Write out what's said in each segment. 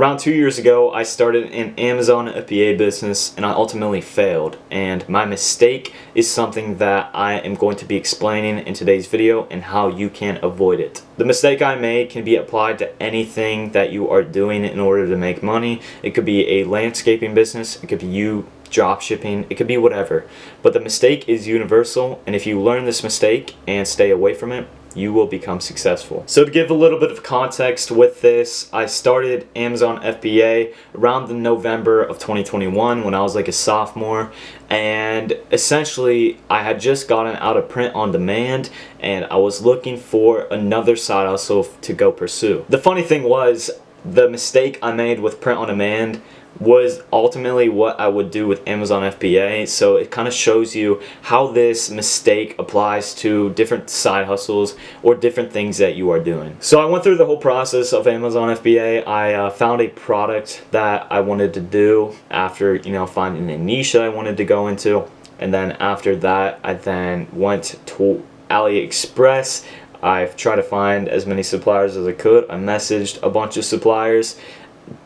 Around 2 years ago, I started an Amazon FBA business and I ultimately failed. And my mistake is something that I am going to be explaining in today's video and how you can avoid it. The mistake I made can be applied to anything that you are doing in order to make money. It could be a landscaping business, it could be you drop shipping, it could be whatever. But the mistake is universal, and if you learn this mistake and stay away from it, you will become successful. So to give a little bit of context with this, I started Amazon FBA around the November of 2021 when I was like a sophomore, and essentially I had just gotten out of print on demand and I was looking for another side hustle to go pursue. The funny thing was, the mistake I made with print on demand was ultimately what I would do with Amazon FBA, so it kind of shows you how this mistake applies to different side hustles or different things that you are doing. So I went through the whole process of Amazon FBA. I found a product that I wanted to do after, finding a niche that I wanted to go into, and then after that I then went to AliExpress. I've tried to find as many suppliers as I could. I messaged a bunch of suppliers,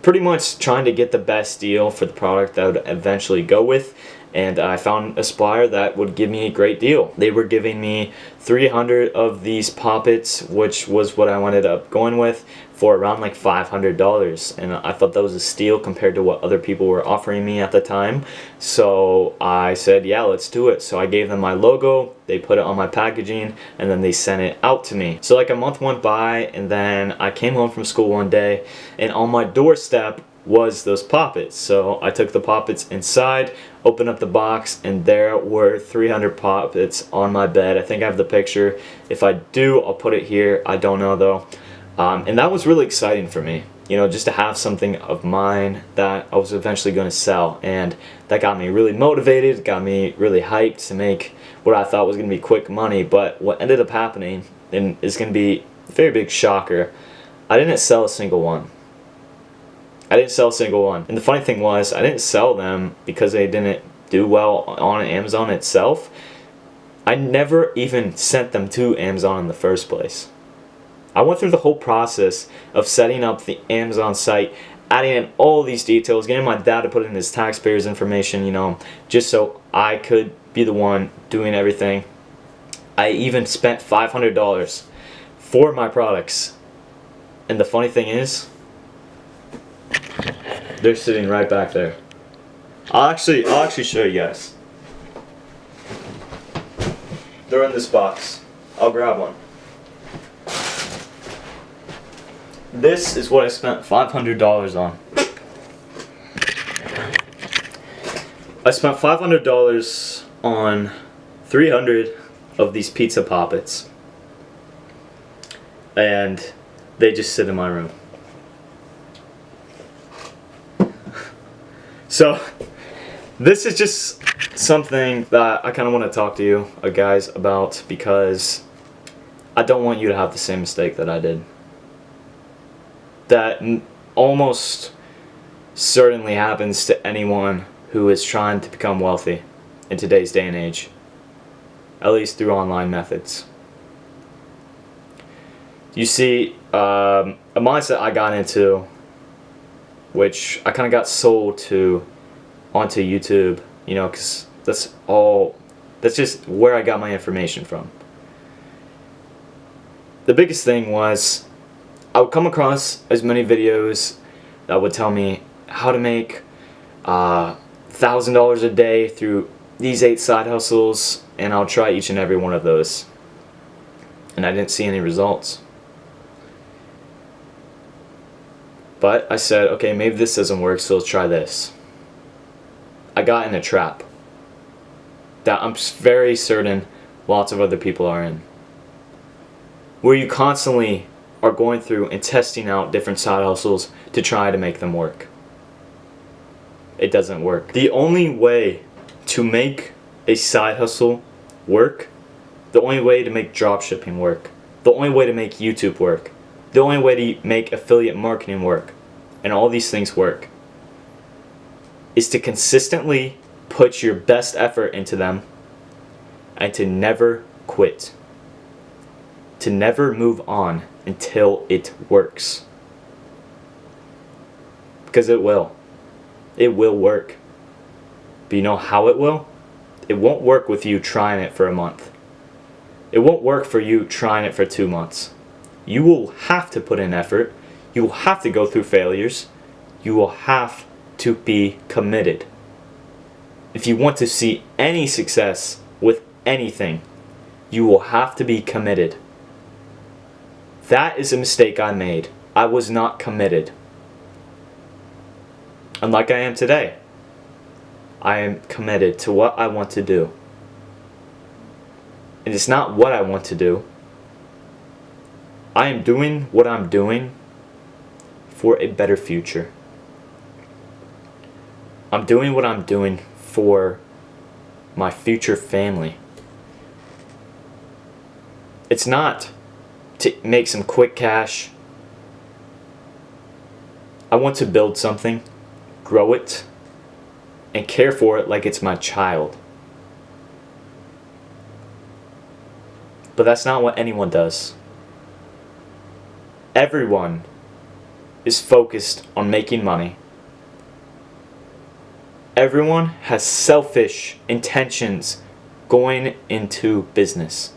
pretty much trying to get the best deal for the product that I would eventually go with, and I found a supplier that would give me a great deal. They were giving me 300 of these poppets, which was what I ended up going with, for around like $500, and I thought that was a steal compared to what other people were offering me at the time. So I said, yeah, let's do it. So I gave them my logo, they put it on my packaging, and then they sent it out to me. So like a month went by, and then I came home from school one day, and on my doorstep was those poppets. So I took the poppets inside, opened up the box, and there were 300 poppets on my bed. I think I have the picture. If I do, I'll put it here. I don't know though. And that was really exciting for me, just to have something of mine that I was eventually going to sell, and that got me really motivated, got me really hyped to make what I thought was going to be quick money. But what ended up happening, and is going to be a very big shocker, I didn't sell a single one. I didn't sell a single one. And the funny thing was, I didn't sell them because they didn't do well on Amazon itself. I never even sent them to Amazon in the first place. I went through the whole process of setting up the Amazon site, adding in all these details, getting my dad to put in his taxpayers information, just so I could be the one doing everything. I even spent $500 for my products. And the funny thing is, they're sitting right back there. I'll actually show you guys. They're in this box. I'll grab one. This is what I spent $500 on. I spent $500 on 300 of these pizza poppets, and they just sit in my room. So this is just something that I kind of want to talk to you guys about, because I don't want you to have the same mistake that I did. That almost certainly happens to anyone who is trying to become wealthy in today's day and age, at least through online methods. You see, a mindset I got into, which I kind of got sold to onto YouTube, because that's just where I got my information from. The biggest thing was, I would come across as many videos that would tell me how to make $1,000 a day through these 8 side hustles, and I'll try each and every one of those, and I didn't see any results. But I said, okay, maybe this doesn't work, so let's try this. I got in a trap that I'm very certain lots of other people are in, where you constantly are going through and testing out different side hustles to try to make them work. It doesn't work. The only way to make a side hustle work, the only way to make dropshipping work, the only way to make YouTube work, the only way to make affiliate marketing work, and all these things work, is to consistently put your best effort into them and to never quit. To never move on until it works. Because it will. It will work. But you know how it will? It won't work with you trying it for a month. It won't work for you trying it for 2 months. You will have to put in effort. You will have to go through failures. You will have to be committed. If you want to see any success with anything, you will have to be committed. That is a mistake I made. I was not committed. Unlike I am today. I am committed to what I want to do. And it's not what I want to do. I am doing what I'm doing for a better future. I'm doing what I'm doing for my future family. It's not to make some quick cash. I want to build something, grow it, and care for it like it's my child. But that's not what anyone does. Everyone is focused on making money. Everyone has selfish intentions going into business.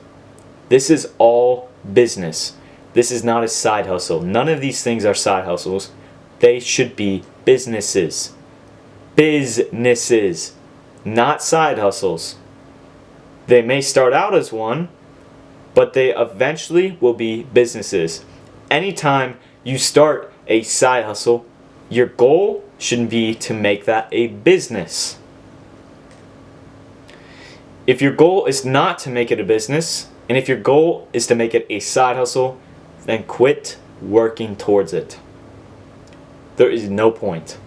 This is all business. This is not a side hustle. None of these things are side hustles. They should be businesses. Businesses, not side hustles. They may start out as one, but they eventually will be businesses. Anytime you start a side hustle, your goal should be to make that a business. If your goal is not to make it a business, and if your goal is to make it a side hustle, then quit working towards it. There is no point.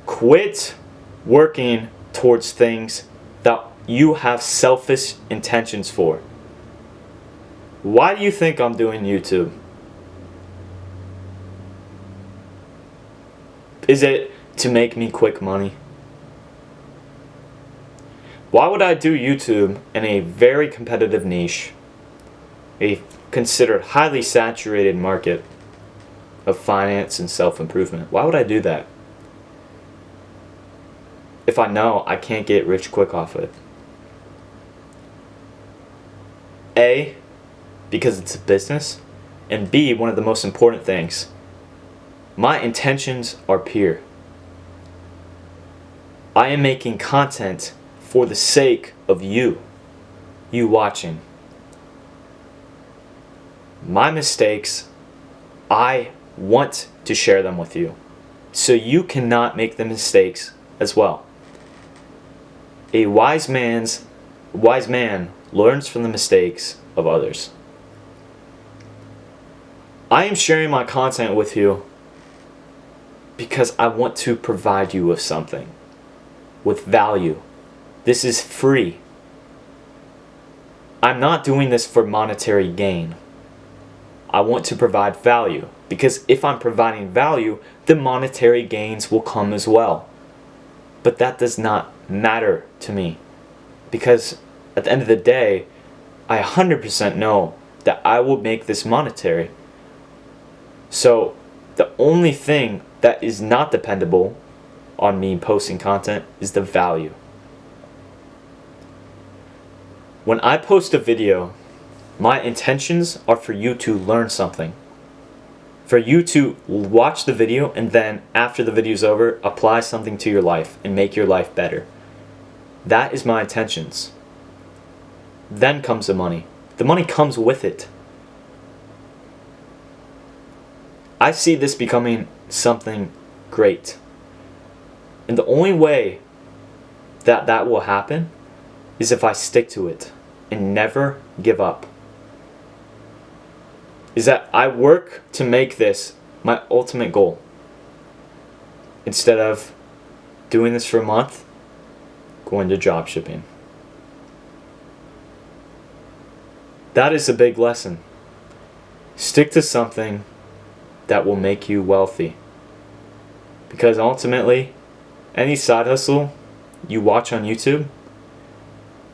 Quit working towards things that you have selfish intentions for. Why do you think I'm doing YouTube? Is it to make me quick money? Why would I do YouTube in a very competitive niche, a considered highly saturated market of finance and self-improvement? Why would I do that if I know I can't get rich quick off it? A, because it's a business, and B, one of the most important things, my intentions are pure. I am making content for the sake of you watching. My mistakes, I want to share them with you, so you cannot make the mistakes as well. A wise man learns from the mistakes of others. I am sharing my content with you because I want to provide you with something, with value. This is free. I'm not doing this for monetary gain. I want to provide value, because if I'm providing value, the monetary gains will come as well. But that does not matter to me, because at the end of the day, I 100% know that I will make this monetary. So the only thing that is not dependable on me posting content is the value. When I post a video, my intentions are for you to learn something. For you to watch the video and then, after the video's over, apply something to your life and make your life better. That is my intentions. Then comes the money. The money comes with it. I see this becoming something great. And the only way that that will happen is if I stick to it and never give up. Is that I work to make this my ultimate goal. Instead of doing this for a month, going to job shipping. That is a big lesson. Stick to something that will make you wealthy. Because ultimately, any side hustle you watch on YouTube,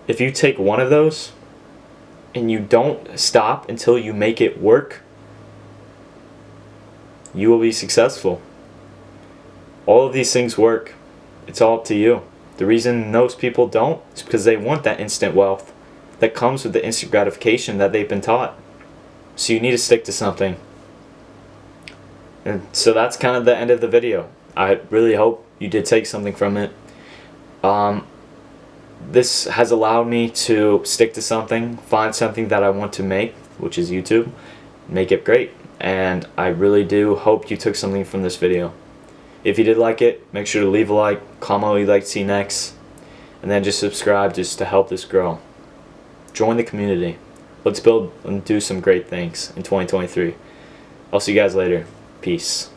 if you take one of those and you don't stop until you make it work, you will be successful. All of these things work. It's all up to you. The reason most people don't is because they want that instant wealth that comes with the instant gratification that they've been taught. So you need to stick to something. And so that's kind of the end of the video. I really hope you did take something from it. This has allowed me to stick to something, find something that I want to make, which is YouTube, make it great. And I really do hope you took something from this video. If you did like it, make sure to leave a like, comment what you'd like to see next, and then just subscribe just to help this grow. Join the community. Let's build and do some great things in 2023. I'll see you guys later. Peace.